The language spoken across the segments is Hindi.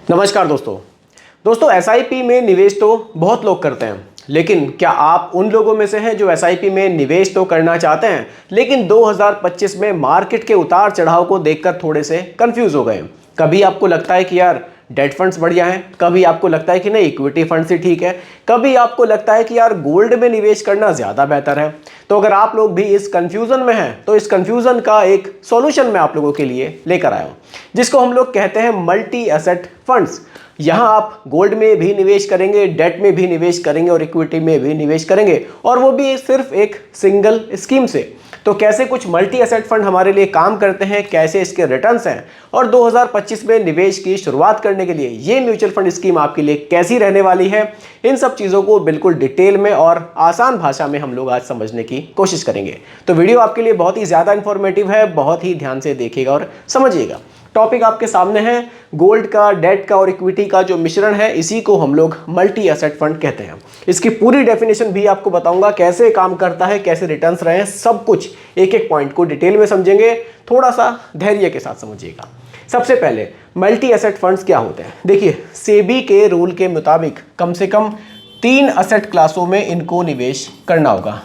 नमस्कार दोस्तों एसआईपी में निवेश तो बहुत लोग करते हैं, लेकिन क्या आप उन लोगों में से हैं जो एसआईपी में निवेश तो करना चाहते हैं लेकिन 2025 में मार्केट के उतार चढ़ाव को देखकर थोड़े से कंफ्यूज हो गए। कभी आपको लगता है कि यार डेट फंड्स बढ़िया हैं, कभी आपको लगता है कि नहीं इक्विटी फंड से ठीक है, कभी आपको लगता है कि यार गोल्ड में निवेश करना ज़्यादा बेहतर है। तो अगर आप लोग भी इस कंफ्यूजन में हैं तो इस कंफ्यूजन का एक सॉल्यूशन मैं आप लोगों के लिए लेकर आया हूँ, जिसको हम लोग कहते हैं मल्टी एसेट फंड्स। यहाँ आप गोल्ड में भी निवेश करेंगे, डेट में भी निवेश करेंगे और इक्विटी में भी निवेश करेंगे, और वो भी सिर्फ एक सिंगल स्कीम से। तो कैसे कुछ मल्टी एसेट फंड हमारे लिए काम करते हैं, कैसे इसके रिटर्न्स हैं, और 2025 में निवेश की शुरुआत करने के लिए ये म्यूचुअल फंड स्कीम आपके लिए कैसी रहने वाली है, इन सब चीज़ों को बिल्कुल डिटेल में और आसान भाषा में हम लोग आज समझने की कोशिश करेंगे। तो वीडियो आपके लिए बहुत ही ज़्यादा इंफॉर्मेटिव है, बहुत ही ध्यान से देखिएगा और समझिएगा। टॉपिक आपके सामने है गोल्ड का, डेट का और इक्विटी का जो मिश्रण है, इसी को हम लोग मल्टी एसेट फंड कहते हैं। इसकी पूरी डेफिनेशन भी आपको बताऊंगा, कैसे काम करता है, कैसे रिटर्न्स रहे हैं, सब कुछ एक एक पॉइंट को डिटेल में समझेंगे। थोड़ा सा धैर्य के साथ समझिएगा। सबसे पहले मल्टी एसेट फंड्स क्या होते हैं। देखिए, सेबी के रूल के मुताबिक कम से कम 3 एसेट क्लासों में इनको निवेश करना होगा।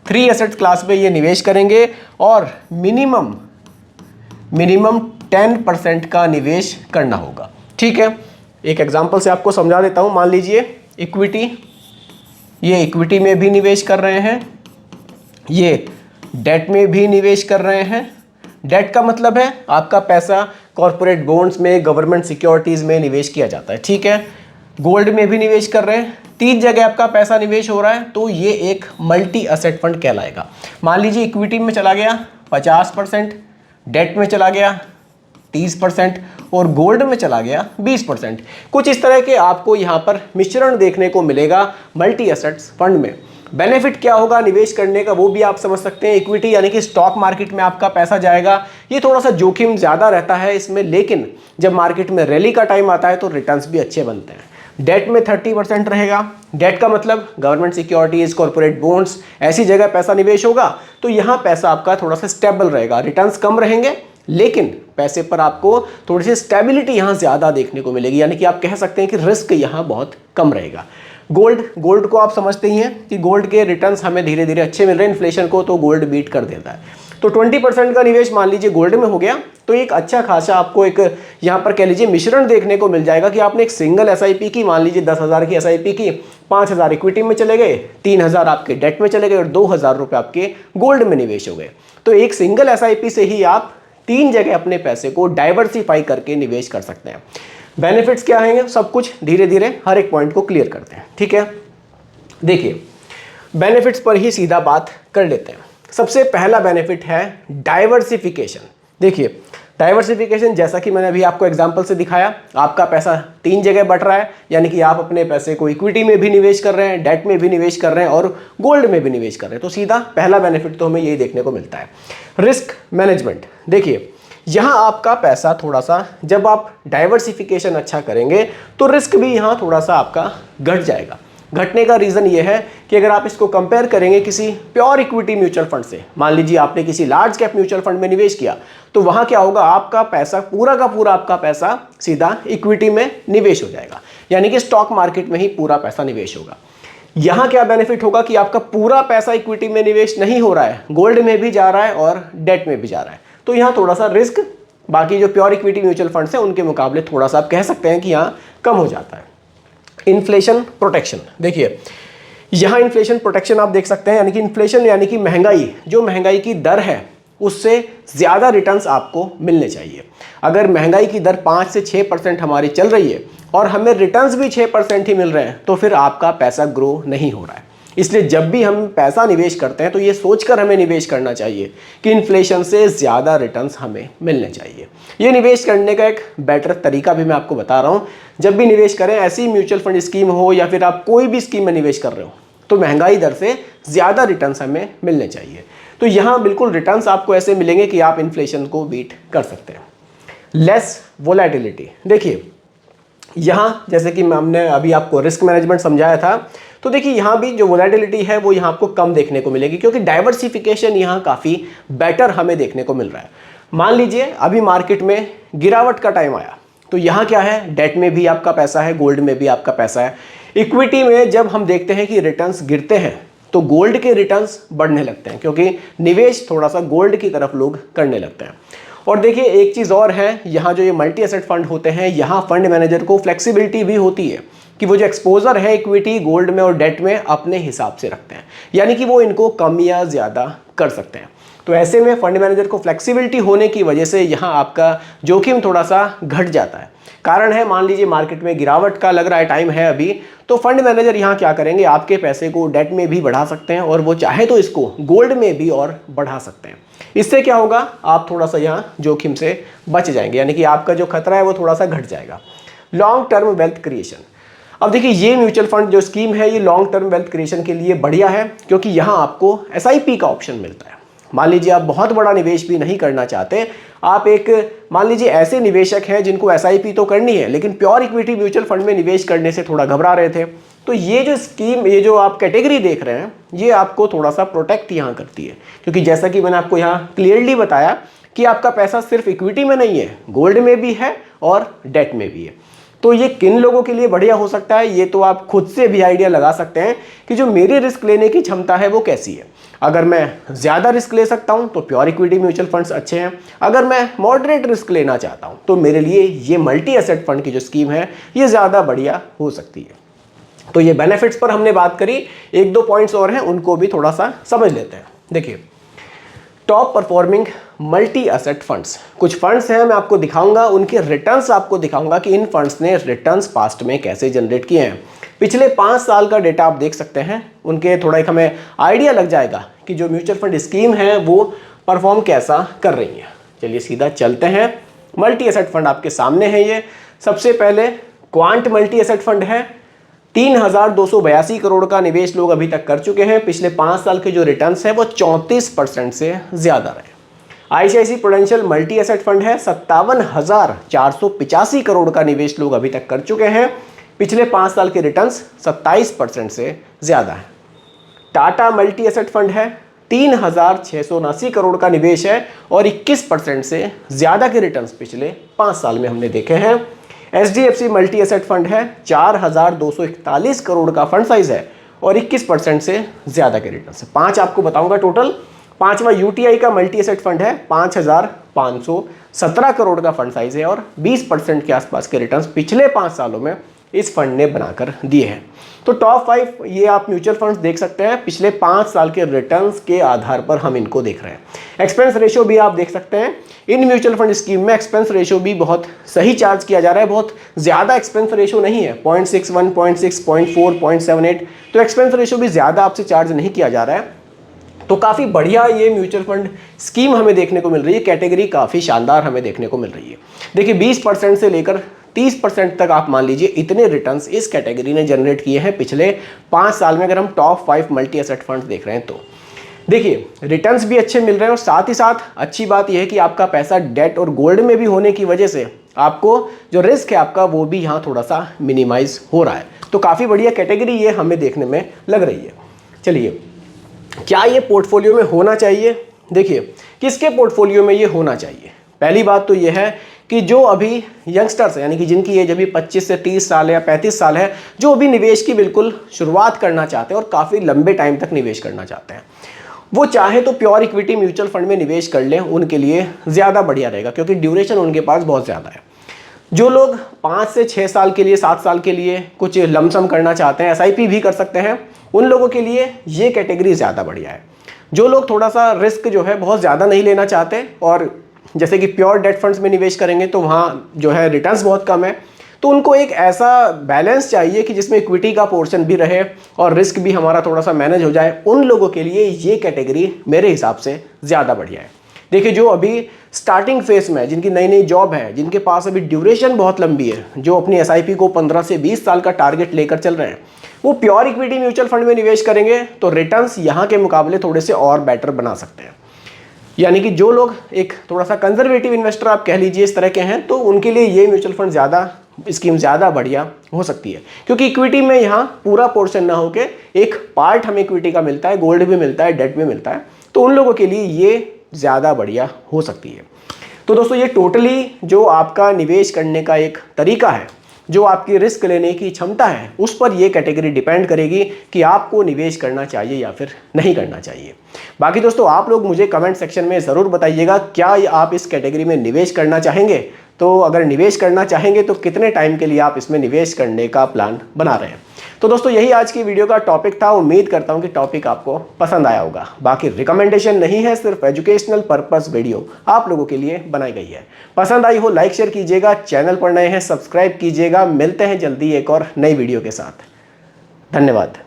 3 एसेट क्लास में ये निवेश करेंगे और मिनिमम 10% का निवेश करना होगा। ठीक है, एक एग्जांपल से आपको समझा देता हूं। मान लीजिए इक्विटी, ये इक्विटी में भी निवेश कर रहे हैं, ये डेट में भी निवेश कर रहे हैं। डेट का मतलब है आपका पैसा कॉर्पोरेट बॉन्ड्स में, गवर्नमेंट सिक्योरिटीज में निवेश किया जाता है। ठीक है, गोल्ड में भी निवेश कर रहे हैं, 3 जगह आपका पैसा निवेश हो रहा है, तो ये एक मल्टी एसेट फंड कहलाएगा। मान लीजिए इक्विटी में चला गया 50%, डेट में चला गया 30% और गोल्ड में चला गया 20%। कुछ इस तरह के आपको यहाँ पर मिश्रण देखने को मिलेगा मल्टी एसेट्स फंड में। बेनिफिट क्या होगा निवेश करने का, वो भी आप समझ सकते हैं। इक्विटी यानी कि स्टॉक मार्केट में आपका पैसा जाएगा, ये थोड़ा सा जोखिम ज़्यादा रहता है इसमें, लेकिन जब मार्केट में रैली का टाइम आता है तो रिटर्न्स भी अच्छे बनते हैं। डेट में 30% रहेगा। डेट का मतलब गवर्नमेंट सिक्योरिटीज, कॉर्पोरेट बॉन्ड्स, ऐसी जगह पैसा निवेश होगा, तो यहाँ पैसा आपका थोड़ा सा स्टेबल रहेगा। रिटर्न्स कम रहेंगे लेकिन पैसे पर आपको थोड़ी सी स्टेबिलिटी यहाँ ज़्यादा देखने को मिलेगी, यानी कि आप कह सकते हैं कि रिस्क यहाँ बहुत कम रहेगा। गोल्ड को आप समझते ही हैं कि गोल्ड के रिटर्न्स हमें धीरे धीरे अच्छे मिल रहे हैं, इन्फ्लेशन को तो गोल्ड बीट कर देता है। तो 20% का निवेश मान लीजिए गोल्ड में हो गया, तो एक अच्छा खासा आपको एक यहाँ पर कह लीजिए मिश्रण देखने को मिल जाएगा कि आपने एक सिंगल एसआईपी की, मान लीजिए 10,000 की एसआईपी की, 5,000 इक्विटी में चले गए, 3,000 आपके डेट में चले गए और 2,000 रुपये आपके गोल्ड में निवेश हो गए। तो एक सिंगल एसआईपी से ही आप 3 जगह अपने पैसे को डाइवर्सिफाई करके निवेश कर सकते हैं। बेनिफिट्स क्या हैं, सब कुछ धीरे धीरे हर एक पॉइंट को क्लियर करते हैं। ठीक है, देखिए बेनिफिट्स पर ही सीधा बात कर लेते हैं। सबसे पहला बेनिफिट है डाइवर्सिफिकेशन। देखिए डाइवर्सिफिकेशन, जैसा कि मैंने अभी आपको एग्जांपल से दिखाया, आपका पैसा 3 जगह बट रहा है, यानी कि आप अपने पैसे को इक्विटी में भी निवेश कर रहे हैं, डेट में भी निवेश कर रहे हैं और गोल्ड में भी निवेश कर रहे हैं। तो सीधा पहला बेनिफिट तो हमें यही देखने को मिलता है। रिस्क मैनेजमेंट, देखिए यहाँ आपका पैसा थोड़ा सा, जब आप डाइवर्सिफिकेशन अच्छा करेंगे तो रिस्क भी यहाँ थोड़ा सा आपका घट जाएगा। घटने का रीज़न ये है कि अगर आप इसको कंपेयर करेंगे किसी प्योर इक्विटी म्यूचुअल फंड से, मान लीजिए आपने किसी लार्ज कैप म्यूचुअल फंड में निवेश किया, तो वहाँ क्या होगा, आपका पैसा पूरा का पूरा आपका पैसा सीधा इक्विटी में निवेश हो जाएगा, यानी कि स्टॉक मार्केट में ही पूरा पैसा निवेश होगा। यहाँ क्या बेनिफिट होगा कि आपका पूरा पैसा इक्विटी में निवेश नहीं हो रहा है, गोल्ड में भी जा रहा है और डेट में भी जा रहा है, तो यहाँ थोड़ा सा रिस्क बाकी जो प्योर इक्विटी म्यूचुअल फंड्स हैं उनके मुकाबले थोड़ा सा आप कह सकते हैं कि यहाँ कम हो जाता है। इन्फ्लेशन प्रोटेक्शन, देखिए यहाँ इन्फ्लेशन प्रोटेक्शन आप देख सकते हैं, यानी कि इन्फ्लेशन यानी कि महंगाई, जो महंगाई की दर है उससे ज़्यादा रिटर्न्स आपको मिलने चाहिए। अगर महंगाई की दर 5 से 6% हमारी चल रही है और हमें रिटर्न्स भी 6% ही मिल रहे हैं, तो फिर आपका पैसा ग्रो नहीं हो रहा है। इसलिए जब भी हम पैसा निवेश करते हैं तो ये सोचकर हमें निवेश करना चाहिए कि इन्फ्लेशन से ज़्यादा रिटर्न्स हमें मिलने चाहिए। ये निवेश करने का एक बेटर तरीका भी मैं आपको बता रहा हूँ। जब भी निवेश करें, ऐसी म्यूचुअल फंड स्कीम हो या फिर आप कोई भी स्कीम में निवेश कर रहे हो, तो महंगाई दर से ज़्यादा रिटर्न्स हमें मिलने चाहिए। तो यहाँ बिल्कुल रिटर्न्स आपको ऐसे मिलेंगे कि आप इन्फ्लेशन को बीट कर सकते हैं। लेस वोलेटिलिटी, देखिए यहाँ जैसे कि हमने अभी आपको रिस्क मैनेजमेंट समझाया था, तो देखिए यहाँ भी जो वोलेटिलिटी है वो यहाँ आपको कम देखने को मिलेगी, क्योंकि डाइवर्सिफिकेशन यहाँ काफ़ी बेटर हमें देखने को मिल रहा है। मान लीजिए अभी मार्केट में गिरावट का टाइम आया, तो यहाँ क्या है, डेट में भी आपका पैसा है, गोल्ड में भी आपका पैसा है। इक्विटी में जब हम देखते हैं कि रिटर्न्स गिरते हैं तो गोल्ड के रिटर्न्स बढ़ने लगते हैं, क्योंकि निवेश थोड़ा सा गोल्ड की तरफ लोग करने लगते हैं। और देखिए एक चीज़ और है, यहाँ जो ये मल्टी एसेट फंड होते हैं, यहाँ फंड मैनेजर को फ्लेक्सिबिलिटी भी होती है कि वो जो एक्सपोजर है इक्विटी, गोल्ड में और डेट में अपने हिसाब से रखते हैं, यानी कि वो इनको कम या ज़्यादा कर सकते हैं। तो ऐसे में फंड मैनेजर को फ्लेक्सिबिलिटी होने की वजह से यहाँ आपका जोखिम थोड़ा सा घट जाता है। कारण है, मान लीजिए मार्केट में गिरावट का लग रहा है टाइम है अभी, तो फंड मैनेजर यहाँ क्या करेंगे, आपके पैसे को डेट में भी बढ़ा सकते हैं और वो चाहे तो इसको गोल्ड में भी और बढ़ा सकते हैं। इससे क्या होगा, आप थोड़ा सा यहाँ जोखिम से बच जाएंगे, यानी कि आपका जो खतरा है वो थोड़ा सा घट जाएगा। Long term wealth creation. अब देखिए ये म्यूचुअल फंड जो स्कीम है ये लॉन्ग टर्म वेल्थ क्रिएशन के लिए बढ़िया है, क्योंकि यहाँ आपको SIP का ऑप्शन मिलता है। मान लीजिए आप बहुत बड़ा निवेश भी नहीं करना चाहते, आप एक मान लीजिए ऐसे निवेशक हैं जिनको SIP तो करनी है लेकिन प्योर इक्विटी म्यूचुअल फंड में निवेश करने से थोड़ा घबरा रहे थे, तो ये जो स्कीम, ये जो आप कैटेगरी देख रहे हैं, ये आपको थोड़ा सा प्रोटेक्ट यहाँ करती है। क्योंकि जैसा कि मैंने आपको यहाँ क्लियरली बताया कि आपका पैसा सिर्फ इक्विटी में नहीं है, गोल्ड में भी है और डेट में भी है। तो ये किन लोगों के लिए बढ़िया हो सकता है, ये तो आप खुद से भी आइडिया लगा सकते हैं कि जो मेरी रिस्क लेने की क्षमता है वो कैसी है। अगर मैं ज़्यादा रिस्क ले सकता हूं तो प्योर इक्विटी म्यूचुअल फंड्स अच्छे हैं, अगर मैं मॉडरेट रिस्क लेना चाहता हूं तो मेरे लिए ये मल्टी एसेट फंड की जो स्कीम है ये ज़्यादा बढ़िया हो सकती है। तो ये बेनिफिट्स पर हमने बात करी, एक दो पॉइंट्स और हैं उनको भी थोड़ा सा समझ लेते हैं। देखिए top performing multi asset funds, कुछ फंड्स हैं मैं आपको दिखाऊंगा, उनके रिटर्न्स आपको दिखाऊंगा कि इन फंड्स ने रिटर्न्स पास्ट में कैसे जनरेट किए हैं। पिछले 5 साल का डेटा आप देख सकते हैं, उनके थोड़ा एक हमें आइडिया लग जाएगा कि जो म्यूचुअल फंड स्कीम है वो परफॉर्म कैसा कर रही है। चलिए सीधा चलते हैं। मल्टी एसेट फंड आपके सामने है। ये सबसे पहले क्वांट मल्टी एसेट फंड है, 3,282 करोड़ का निवेश लोग अभी तक कर चुके हैं। पिछले 5 साल के जो रिटर्न्स है वो 34% से ज़्यादा रहे। ICICI prudential multi asset fund है, 57,485 करोड़ का निवेश लोग अभी तक कर चुके हैं। पिछले 5 साल के रिटर्न्स 27% से ज़्यादा है। टाटा मल्टी एसेट फंड है, 3,679 करोड़ का निवेश है और 21% से ज़्यादा के रिटर्न्स पिछले 5 साल में हमने देखे हैं। HDFC मल्टी एसेट फंड है, 4,241 करोड़ का फंड साइज है और 21% से ज़्यादा के रिटर्न्स है। 5 आपको बताऊंगा टोटल। 5वां UTI का मल्टी एसेट फंड है, 5,517 करोड़ का फंड साइज है और 20% के आसपास के रिटर्न्स पिछले 5 सालों में इस फंड ने बनाकर दिए हैं। तो टॉप 5 ये आप म्यूचुअल फंड्स देख सकते हैं, पिछले 5 साल के रिटर्न्स के आधार पर हम इनको देख रहे हैं। एक्सपेंस रेशियो भी आप देख सकते हैं, इन म्यूचुअल फंड स्कीम में एक्सपेंस रेशियो भी बहुत सही चार्ज किया जा रहा है, बहुत ज़्यादा एक्सपेंस रेशियो नहीं है, 0.61, 0.6, 0.4, 0.78, तो एक्सपेंस रेशियो भी ज़्यादा आपसे चार्ज नहीं किया जा रहा है। तो काफ़ी बढ़िया ये म्यूचुअल फंड स्कीम हमें देखने को मिल रही है, कैटेगरी काफ़ी शानदार हमें देखने को मिल रही है। देखिए 20% से लेकर 30% तक आप मान लीजिए इतने रिटर्न्स इस कैटेगरी ने जनरेट किए हैं पिछले 5 साल में, अगर हम टॉप 5 मल्टी एसेट फंड्स देख रहे हैं तो। देखिए रिटर्न्स भी अच्छे मिल रहे हैं और साथ ही साथ अच्छी बात यह है कि आपका पैसा डेट और गोल्ड में भी होने की वजह से आपको जो रिस्क है आपका वो भी यहाँ थोड़ा सा मिनिमाइज हो रहा है। तो काफ़ी बढ़िया कैटेगरी ये हमें देखने में लग रही है। चलिए क्या ये पोर्टफोलियो में होना चाहिए? देखिए किसके पोर्टफोलियो में ये होना चाहिए? पहली बात तो ये है कि जो अभी यंगस्टर्स हैं, यानी कि जिनकी एज अभी 25 से 30 साल या 35 साल है, जो अभी निवेश की बिल्कुल शुरुआत करना चाहते हैं और काफ़ी लंबे टाइम तक निवेश करना चाहते हैं, वो चाहे तो प्योर इक्विटी म्यूचुअल फंड में निवेश कर लें, उनके लिए ज़्यादा बढ़िया रहेगा क्योंकि ड्यूरेशन उनके पास बहुत ज़्यादा है। जो लोग 5 से 6 साल के लिए, 7 साल के लिए कुछ लमसम करना चाहते हैं, SIP भी कर सकते हैं, उन लोगों के लिए ये कैटेगरी ज़्यादा बढ़िया है। जो लोग थोड़ा सा रिस्क जो है बहुत ज़्यादा नहीं लेना चाहते और जैसे कि प्योर डेट फंड्स में निवेश करेंगे तो वहाँ जो है रिटर्न्स बहुत कम है, तो उनको एक ऐसा बैलेंस चाहिए कि जिसमें इक्विटी का पोर्शन भी रहे और रिस्क भी हमारा थोड़ा सा मैनेज हो जाए, उन लोगों के लिए ये कैटेगरी मेरे हिसाब से ज़्यादा बढ़िया है। देखिए जो अभी स्टार्टिंग फेस में है, जिनकी नई नई जॉब है, जिनके पास अभी ड्यूरेशन बहुत लंबी है, जो अपनी SIP को 15 से 20 साल का टारगेट लेकर चल रहे हैं, वो प्योर इक्विटी म्यूचुअल फंड में निवेश करेंगे तो रिटर्न्स यहाँ के मुकाबले थोड़े से और बेटर बना सकते हैं। यानी कि जो लोग एक थोड़ा सा कंजर्वेटिव इन्वेस्टर आप कह लीजिए इस तरह के हैं, तो उनके लिए ये म्यूचुअल फंड स्कीम ज़्यादा बढ़िया हो सकती है क्योंकि इक्विटी में यहाँ पूरा पोर्शन ना होके एक पार्ट हमें इक्विटी का मिलता है, गोल्ड भी मिलता है, डेट भी मिलता है, तो उन लोगों के लिए ये ज़्यादा बढ़िया हो सकती है। तो दोस्तों ये टोटली जो आपका निवेश करने का एक तरीका है, जो आपकी रिस्क लेने की क्षमता है, उस पर ये कैटेगरी डिपेंड करेगी कि आपको निवेश करना चाहिए या फिर नहीं करना चाहिए। बाकी दोस्तों आप लोग मुझे कमेंट सेक्शन में ज़रूर बताइएगा क्या आप इस कैटेगरी में निवेश करना चाहेंगे। तो अगर निवेश करना चाहेंगे तो कितने टाइम के लिए आप इसमें निवेश करने का प्लान बना रहे हैं। तो दोस्तों यही आज की वीडियो का टॉपिक था। उम्मीद करता हूं कि टॉपिक आपको पसंद आया होगा। बाकी रिकमेंडेशन नहीं है, सिर्फ एजुकेशनल पर्पस वीडियो आप लोगों के लिए बनाई गई है। पसंद आई हो लाइक शेयर कीजिएगा, चैनल पर नए हैं सब्सक्राइब कीजिएगा। मिलते हैं जल्दी एक और नई वीडियो के साथ। धन्यवाद।